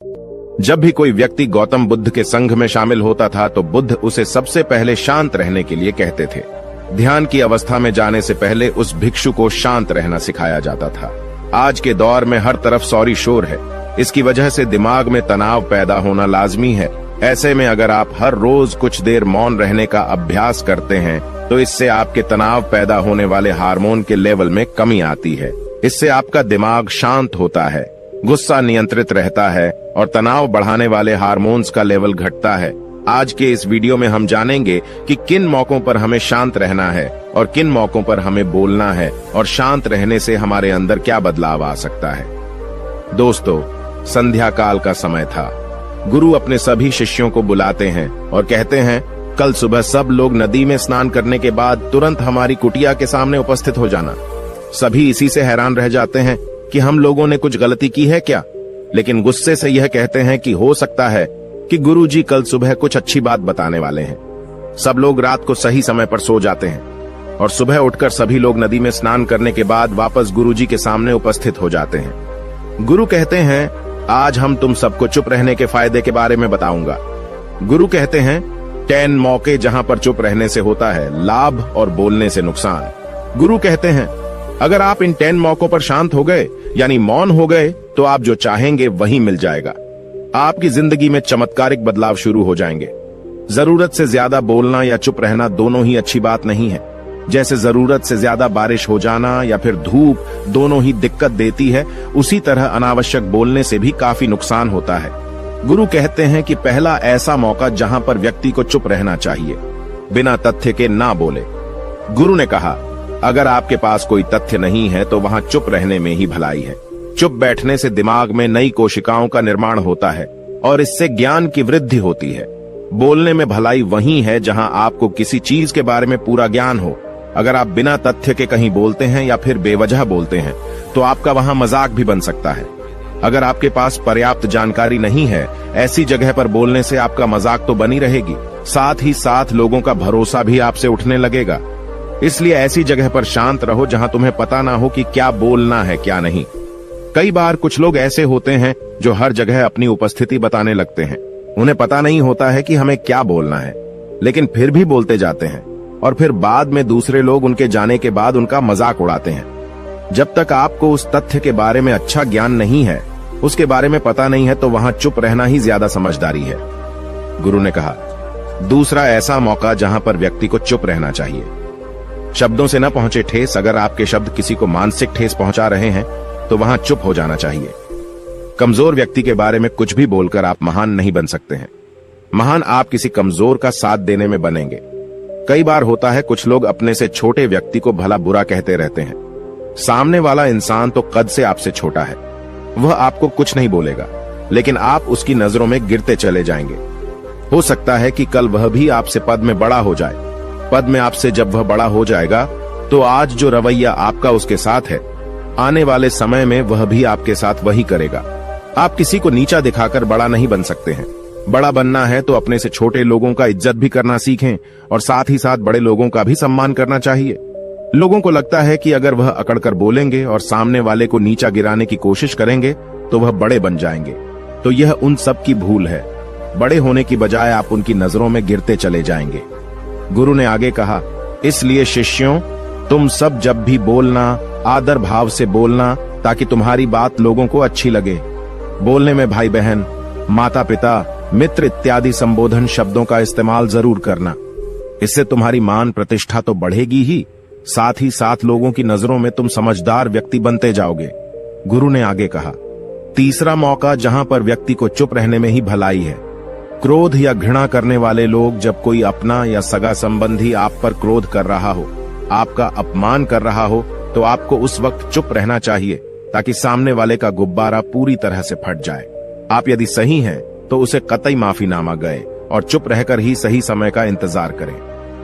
जब भी कोई व्यक्ति गौतम बुद्ध के संघ में शामिल होता था तो बुद्ध उसे सबसे पहले शांत रहने के लिए कहते थे। ध्यान की अवस्था में जाने से पहले उस भिक्षु को शांत रहना सिखाया जाता था। आज के दौर में हर तरफ सौरी शोर है। इसकी वजह से दिमाग में तनाव पैदा होना लाजमी है। ऐसे में अगर आप हर रोज कुछ देर मौन रहने का अभ्यास करते हैं तो इससे आपके तनाव पैदा होने वाले हार्मोन के लेवल में कमी आती है। इससे आपका दिमाग शांत होता है, गुस्सा नियंत्रित रहता है और तनाव बढ़ाने वाले हार्मोन्स का लेवल घटता है। आज के इस वीडियो में हम जानेंगे कि किन मौकों पर हमें शांत रहना है और किन मौकों पर हमें बोलना है और शांत रहने से हमारे अंदर क्या बदलाव आ सकता है। दोस्तों, संध्या काल का समय था। गुरु अपने सभी शिष्यों को बुलाते हैं और कहते हैं, कल सुबह सब लोग नदी में स्नान करने के बाद तुरंत हमारी कुटिया के सामने उपस्थित हो जाना। सभी इसी से हैरान रह जाते हैं कि हम लोगों ने कुछ गलती की है क्या, लेकिन गुस्से से यह कहते हैं कि हो सकता है कि गुरुजी कल सुबह कुछ अच्छी बात बताने वाले हैं। सब लोग रात को सही समय पर सो जाते हैं और सुबह उठकर सभी लोग नदी में स्नान करने के बाद वापस गुरुजी के सामने उपस्थित हो जाते हैं। गुरु कहते हैं, आज हम तुम सबको चुप रहने के फायदे के बारे में बताऊंगा। गुरु कहते हैं, 10 मौके जहां पर चुप रहने से होता है लाभ और बोलने से नुकसान। गुरु कहते हैं, अगर आप इन 10 मौकों पर शांत हो गए यानी मौन हो गए तो आप जो चाहेंगे वही मिल जाएगा। आपकी जिंदगी में चमत्कारिक बदलाव शुरू हो जाएंगे। जरूरत से ज्यादा बोलना या चुप रहना दोनों ही अच्छी बात नहीं है। जैसे जरूरत से ज्यादा बारिश हो जाना या फिर धूप दोनों ही दिक्कत देती है, उसी तरह अनावश्यक बोलने से भी काफी नुकसान होता है। गुरु कहते हैं कि पहला ऐसा मौका जहां पर व्यक्ति को चुप रहना चाहिए, बिना तथ्य के ना बोले। गुरु ने कहा, अगर आपके पास कोई तथ्य नहीं है तो वहां चुप रहने में ही भलाई है। चुप बैठने से दिमाग में नई कोशिकाओं का निर्माण होता है और इससे ज्ञान की वृद्धि होती है। बोलने में भलाई वही है जहां आपको किसी चीज के बारे में पूरा ज्ञान हो। अगर आप बिना तथ्य के कहीं बोलते हैं या फिर बेवजह बोलते हैं तो आपका वहां मजाक भी बन सकता है। अगर आपके पास पर्याप्त जानकारी नहीं है, ऐसी जगह पर बोलने से आपका मजाक तो बनी रहेगी, साथ ही साथ लोगों का भरोसा भी आपसे उठने लगेगा। इसलिए ऐसी जगह पर शांत रहो जहां तुम्हें पता ना हो कि क्या बोलना है क्या नहीं। कई बार कुछ लोग ऐसे होते हैं जो हर जगह अपनी उपस्थिति बताने लगते हैं। उन्हें पता नहीं होता है कि हमें क्या बोलना है, लेकिन फिर भी बोलते जाते हैं और फिर बाद में दूसरे लोग उनके जाने के बाद उनका मजाक उड़ाते हैं। जब तक आपको उस तथ्य के बारे में अच्छा ज्ञान नहीं है, उसके बारे में पता नहीं है, तो वहां चुप रहना ही ज्यादा समझदारी है। गुरु ने कहा, दूसरा ऐसा मौका जहां पर व्यक्ति को चुप रहना चाहिए। शब्दों से न पहुंचे ठेस, अगर आपके शब्द किसी को मानसिक ठेस पहुंचा रहे हैं तो वहां चुप हो जाना चाहिए। कमजोर व्यक्ति के बारे में कुछ भी बोलकर आप महान नहीं बन सकते हैं। महान आप किसी कमजोर का साथ देने में बनेंगे। कई बार होता है कुछ लोग अपने से छोटे व्यक्ति को भला बुरा कहते रहते हैं। सामने वाला इंसान तो कद से आपसे छोटा है, वह आपको कुछ नहीं बोलेगा, लेकिन आप उसकी नजरों में गिरते चले जाएंगे। हो सकता है कि कल वह भी आपसे पद में बड़ा हो जाए। पद में आपसे जब वह बड़ा हो जाएगा तो आज जो रवैया आपका उसके साथ है, आने वाले समय में वह भी आपके साथ वही करेगा। आप किसी को नीचा दिखाकर बड़ा नहीं बन सकते हैं। बड़ा बनना है तो अपने से छोटे लोगों का इज्जत भी करना सीखें और साथ ही साथ बड़े लोगों का भी सम्मान करना चाहिए। लोगों को लगता है कि अगर वह अकड़कर बोलेंगे और सामने वाले को नीचा गिराने की कोशिश करेंगे तो वह बड़े बन जाएंगे, तो यह उन सब की भूल है। बड़े होने की बजाय आप उनकी नजरों में गिरते चले जाएंगे। गुरु ने आगे कहा, इसलिए शिष्यों, तुम सब जब भी बोलना आदर भाव से बोलना, ताकि तुम्हारी बात लोगों को अच्छी लगे। बोलने में भाई बहन, माता पिता, मित्र इत्यादि संबोधन शब्दों का इस्तेमाल जरूर करना। इससे तुम्हारी मान प्रतिष्ठा तो बढ़ेगी ही, साथ ही साथ लोगों की नजरों में तुम समझदार व्यक्ति बनते जाओगे। गुरु ने आगे कहा, तीसरा मौका जहां पर व्यक्ति को चुप रहने में ही भलाई है। क्रोध या घृणा करने वाले लोग, जब कोई अपना या सगा संबंधी आप पर क्रोध कर रहा हो, आपका अपमान कर रहा हो, तो आपको उस वक्त चुप रहना चाहिए ताकि सामने वाले का गुब्बारा पूरी तरह से फट जाए। आप यदि सही हैं तो उसे कतई माफीनामा गए और चुप रहकर ही सही समय का इंतजार करें।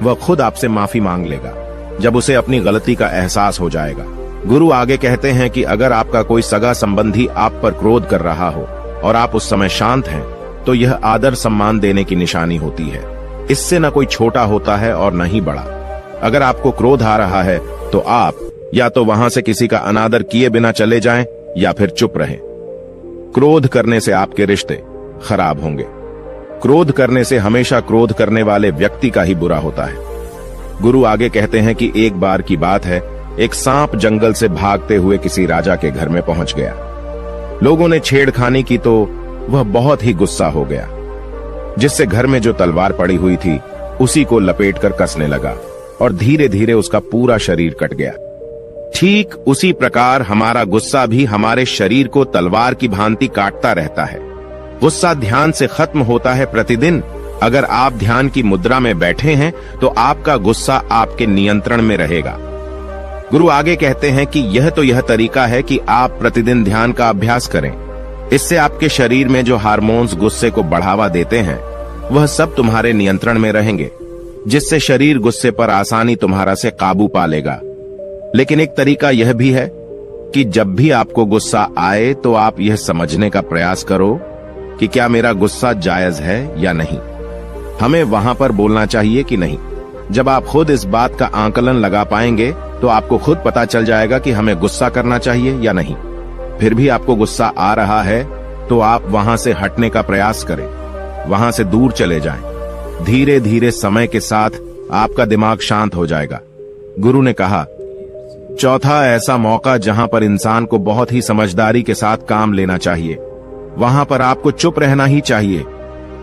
वह खुद आपसे माफी मांग लेगा जब उसे अपनी गलती का एहसास हो जाएगा। गुरु आगे कहते हैं कि अगर आपका कोई सगा संबंधी आप पर क्रोध कर रहा हो और आप उस समय शांत हैं, तो यह आदर सम्मान देने की निशानी होती है। इससे न कोई छोटा होता है और न ही बड़ा। अगर आपको क्रोध आ रहा है तो आप या तो वहां से किसी का अनादर किए बिना चले जाएं या फिर चुप रहें। क्रोध करने से आपके रिश्ते खराब होंगे। क्रोध करने से हमेशा क्रोध करने वाले व्यक्ति का ही बुरा होता है। गुरु आगे कहते हैं कि एक बार की बात है, एक सांप जंगल से भागते हुए किसी राजा के घर में पहुंच गया। लोगों ने छेड़खानी की तो वह बहुत ही गुस्सा हो गया, जिससे घर में जो तलवार पड़ी हुई थी उसी को लपेटकर कसने लगा और धीरे धीरे उसका पूरा शरीर कट गया। ठीक उसी प्रकार हमारा गुस्सा भी हमारे शरीर को तलवार की भांति काटता रहता है। गुस्सा ध्यान से खत्म होता है प्रतिदिन। अगर आप ध्यान की मुद्रा में बैठे हैं तो आपका गुस्सा आपके नियंत्रण में रहेगा। गुरु आगे कहते हैं कि यह तरीका है कि आप प्रतिदिन ध्यान का अभ्यास करें। इससे आपके शरीर में जो हार्मोन्स गुस्से को बढ़ावा देते हैं वह सब तुम्हारे नियंत्रण में रहेंगे, जिससे शरीर गुस्से पर आसानी तुम्हारा से काबू पा लेगा। लेकिन एक तरीका यह भी है कि जब भी आपको गुस्सा आए तो आप यह समझने का प्रयास करो कि क्या मेरा गुस्सा जायज है या नहीं। हमें वहां पर बोलना चाहिए कि नहीं। जब आप खुद इस बात का आकलन लगा पाएंगे तो आपको खुद पता चल जाएगा कि हमें गुस्सा करना चाहिए या नहीं। फिर भी आपको गुस्सा आ रहा है तो आप वहां से हटने का प्रयास करें, वहां से दूर चले जाएं। धीरे धीरे समय के साथ आपका दिमाग शांत हो जाएगा। गुरु ने कहा, चौथा ऐसा मौका जहां पर इंसान को बहुत ही समझदारी के साथ काम लेना चाहिए, वहां पर आपको चुप रहना ही चाहिए,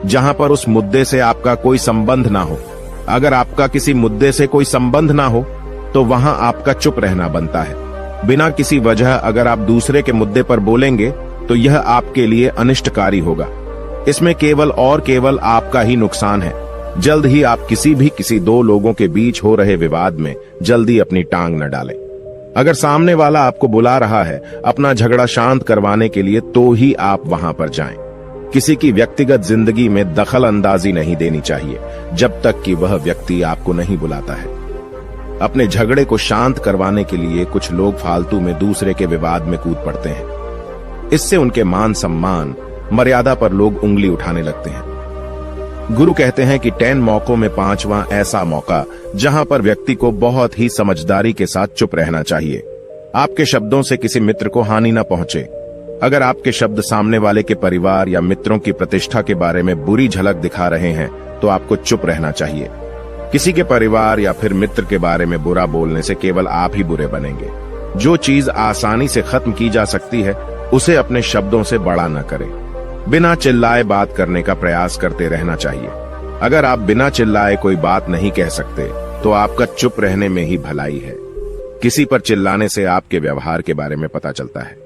जहां पर उस मुद्दे से आपका कोई संबंध ना हो। अगर आपका किसी मुद्दे से कोई संबंध ना हो तो वहां आपका चुप रहना बनता है। बिना किसी वजह अगर आप दूसरे के मुद्दे पर बोलेंगे तो यह आपके लिए अनिष्टकारी होगा। इसमें केवल और केवल आपका ही नुकसान है। जल्द ही आप किसी दो लोगों के बीच हो रहे विवाद में जल्दी अपनी टांग न डालें। अगर सामने वाला आपको बुला रहा है अपना झगड़ा शांत करवाने के लिए तो ही आप वहां पर जाएं। किसी की व्यक्तिगत जिंदगी में दखल अंदाजी नहीं देनी चाहिए जब तक कि वह व्यक्ति आपको नहीं बुलाता है। अपने झगड़े को शांत करवाने के लिए कुछ लोग फालतू में दूसरे के विवाद में कूद पड़ते हैं। इससे उनके मान सम्मान मर्यादा पर लोग उंगली उठाने लगते हैं। गुरु कहते हैं कि 10 मौकों में 5वां ऐसा मौका जहां पर व्यक्ति को बहुत ही समझदारी के साथ चुप रहना चाहिए। आपके शब्दों से किसी मित्र को हानि न पहुंचे। अगर आपके शब्द सामने वाले के परिवार या मित्रों की प्रतिष्ठा के बारे में बुरी झलक दिखा रहे हैं तो आपको चुप रहना चाहिए। किसी के परिवार या फिर मित्र के बारे में बुरा बोलने से केवल आप ही बुरे बनेंगे। जो चीज आसानी से खत्म की जा सकती है उसे अपने शब्दों से बड़ा न करें। बिना चिल्लाए बात करने का प्रयास करते रहना चाहिए। अगर आप बिना चिल्लाए कोई बात नहीं कह सकते तो आपका चुप रहने में ही भलाई है। किसी पर चिल्लाने से आपके व्यवहार के बारे में पता चलता है।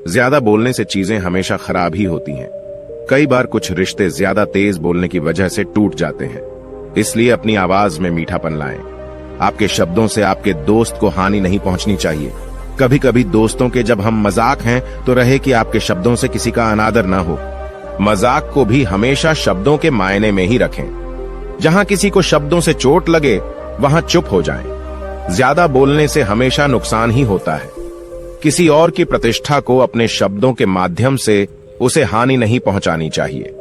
ज्यादा बोलने से चीजें हमेशा खराब ही होती हैं। कई बार कुछ रिश्ते ज्यादा तेज बोलने की वजह से टूट जाते हैं। इसलिए अपनी आवाज में मीठापन लाएं। आपके शब्दों से आपके दोस्त को हानि नहीं पहुंचनी चाहिए। कभी कभी दोस्तों के जब हम मजाक हैं तो रहे कि आपके शब्दों से किसी का अनादर ना हो। मजाक को भी हमेशा शब्दों के मायने में ही रखें। जहां किसी को शब्दों से चोट लगे वहां चुप हो जाएं। ज्यादा बोलने से हमेशा नुकसान ही होता है। किसी और की प्रतिष्ठा को अपने शब्दों के माध्यम से उसे हानि नहीं पहुंचानी चाहिए।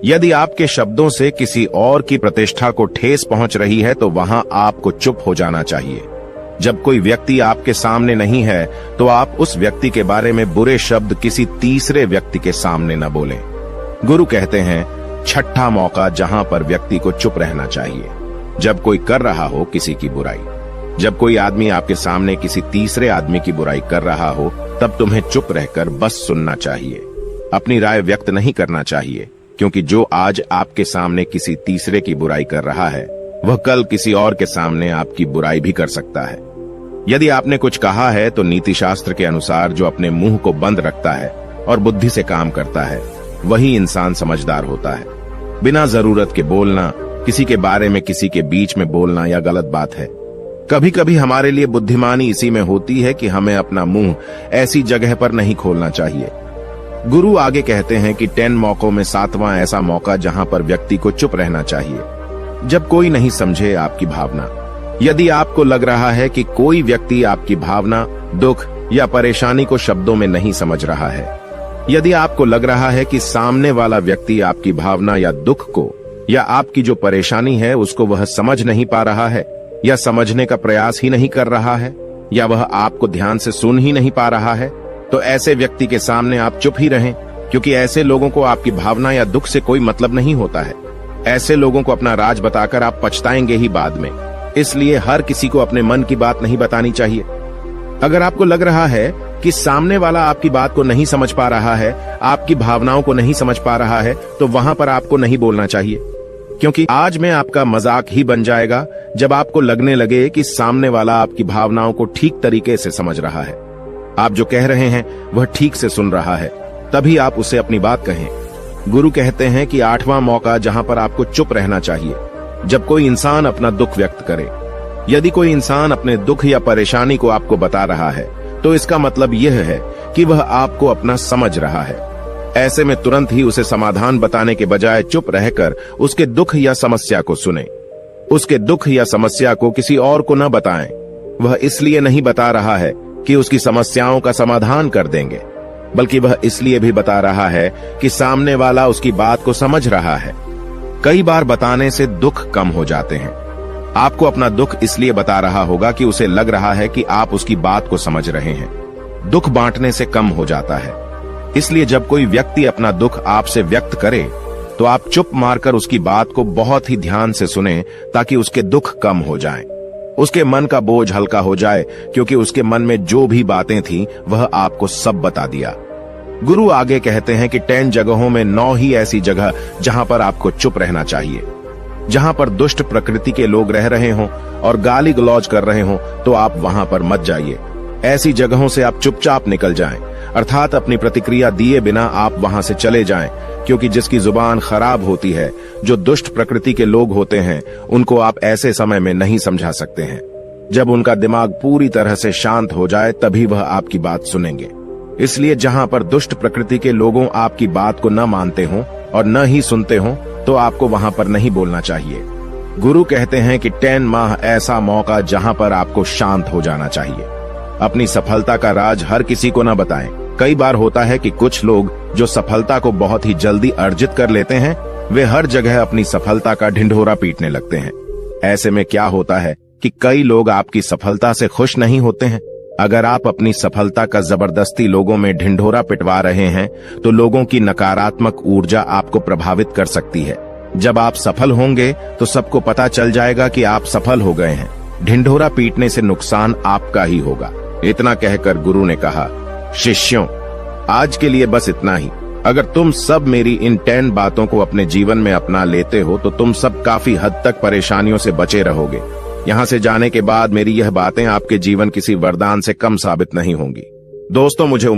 यदि आपके शब्दों से किसी और की प्रतिष्ठा को ठेस पहुंच रही है तो वहां आपको चुप हो जाना चाहिए। जब कोई व्यक्ति आपके सामने नहीं है तो आप उस व्यक्ति के बारे में बुरे शब्द किसी तीसरे व्यक्ति के सामने न बोलें। गुरु कहते हैं, छठा मौका जहां पर व्यक्ति को चुप रहना चाहिए, जब कोई कर रहा हो किसी की बुराई। जब कोई आदमी आपके सामने किसी तीसरे आदमी की बुराई कर रहा हो तब तुम्हें चुप रहकर बस सुनना चाहिए। अपनी राय व्यक्त नहीं करना चाहिए, क्योंकि जो आज आपके सामने किसी तीसरे की बुराई कर रहा है वह कल किसी और के सामने आपकी बुराई भी कर सकता है। यदि आपने कुछ कहा है तो नीति शास्त्र के अनुसार जो अपने मुंह को बंद रखता है और बुद्धि से काम करता है वही इंसान समझदार होता है। बिना जरूरत के बोलना, किसी के बारे में किसी के बीच में बोलना यह गलत बात है। कभी कभी हमारे लिए बुद्धिमानी इसी में होती है कि हमें अपना मुंह ऐसी जगह पर नहीं खोलना चाहिए। गुरु आगे कहते हैं कि 10 मौकों में 7वां ऐसा मौका जहां पर व्यक्ति को चुप रहना चाहिए, जब कोई नहीं समझे आपकी भावना। यदि आपको लग रहा है कि कोई व्यक्ति आपकी भावना, दुख या परेशानी को शब्दों में नहीं समझ रहा है, यदि आपको लग रहा है कि सामने वाला व्यक्ति आपकी भावना या दुख को या आपकी जो परेशानी है उसको वह समझ नहीं पा रहा है या समझने का प्रयास ही नहीं कर रहा है या वह आपको ध्यान से सुन ही नहीं पा रहा है, तो ऐसे व्यक्ति के सामने आप चुप ही रहें। क्योंकि ऐसे लोगों को आपकी भावना या दुख से कोई मतलब नहीं होता है। ऐसे लोगों को अपना राज बताकर आप पछताएंगे ही बाद में। इसलिए हर किसी को अपने मन की बात नहीं बतानी चाहिए। अगर आपको लग रहा है कि सामने वाला आपकी बात को नहीं समझ पा रहा है, आपकी भावनाओं को नहीं समझ पा रहा है, तो वहां पर आपको नहीं बोलना चाहिए, क्योंकि आज में आपका मजाक ही बन जाएगा जब आपको लगने लगे कि सामने वाला आपकी भावनाओं को ठीक तरीके से समझ रहा है, आप जो कह रहे हैं वह ठीक से सुन रहा है, तभी आप उसे अपनी बात कहें। गुरु कहते हैं कि 8वां मौका जहां पर आपको चुप रहना चाहिए, जब कोई इंसान अपना दुख व्यक्त करे। यदि कोई इंसान अपने दुख या परेशानी को आपको बता रहा है, तो इसका मतलब यह है कि वह आपको अपना समझ रहा है। ऐसे में तुरंत ही उसे समाधान बताने के बजाय चुप रहकर उसके दुख या समस्या को सुने। उसके दुख या समस्या को किसी और को न बताएं। वह इसलिए नहीं बता रहा है कि उसकी समस्याओं का समाधान कर देंगे, बल्कि वह इसलिए भी बता रहा है कि सामने वाला उसकी बात को समझ रहा है। कई बार बताने से दुख कम हो जाते हैं। आपको अपना दुख इसलिए बता रहा होगा कि उसे लग रहा है कि आप उसकी बात को समझ रहे हैं। दुख बांटने से कम हो जाता है। इसलिए जब कोई व्यक्ति अपना दुख आपसे व्यक्त करे, तो आप चुप मारकर उसकी बात को बहुत ही ध्यान से सुने, ताकि उसके दुख कम हो जाएं। उसके मन का बोझ हल्का हो जाए, क्योंकि उसके मन में जो भी बातें थीं, वह आपको सब बता दिया। गुरु आगे कहते हैं कि 10 जगहों में 9 ही ऐसी जगह जहां पर आपको चुप रहना चाहिए। जहां पर दुष्ट प्रकृति के लोग रह रहे हों और गाली गलौज कर रहे हों, तो आप वहां पर मत जाइए। ऐसी जगहों से आप चुपचाप निकल जाएं, अर्थात अपनी प्रतिक्रिया दिए बिना आप वहां से चले जाएं, क्योंकि जिसकी जुबान खराब होती है, जो दुष्ट प्रकृति के लोग होते हैं, उनको आप ऐसे समय में नहीं समझा सकते हैं। जब उनका दिमाग पूरी तरह से शांत हो जाए, तभी वह आपकी बात सुनेंगे। इसलिए जहां पर दुष्ट प्रकृति के लोगों आपकी बात को न मानते हों और न ही सुनते हों, तो आपको वहां पर नहीं बोलना चाहिए। गुरु कहते हैं कि 10 माह ऐसा मौका जहां पर आपको शांत हो जाना चाहिए। अपनी सफलता का राज हर किसी को न बताएं। कई बार होता है कि कुछ लोग जो सफलता को बहुत ही जल्दी अर्जित कर लेते हैं, वे हर जगह अपनी सफलता का ढिंढोरा पीटने लगते हैं। ऐसे में क्या होता है कि कई लोग आपकी सफलता से खुश नहीं होते हैं। अगर आप अपनी सफलता का जबरदस्ती लोगों में ढिंढोरा पिटवा रहे हैं, तो लोगों की नकारात्मक ऊर्जा आपको प्रभावित कर सकती है। जब आप सफल होंगे, तो सबको पता चल जाएगा कि आप सफल हो गए हैं। ढिंढोरा पीटने से नुकसान आपका ही होगा। इतना कहकर गुरु ने कहा, शिष्यों, आज के लिए बस इतना ही। अगर तुम सब मेरी इन 10 बातों को अपने जीवन में अपना लेते हो, तो तुम सब काफी हद तक परेशानियों से बचे रहोगे। यहाँ से जाने के बाद मेरी यह बातें आपके जीवन किसी वरदान से कम साबित नहीं होंगी। दोस्तों, मुझे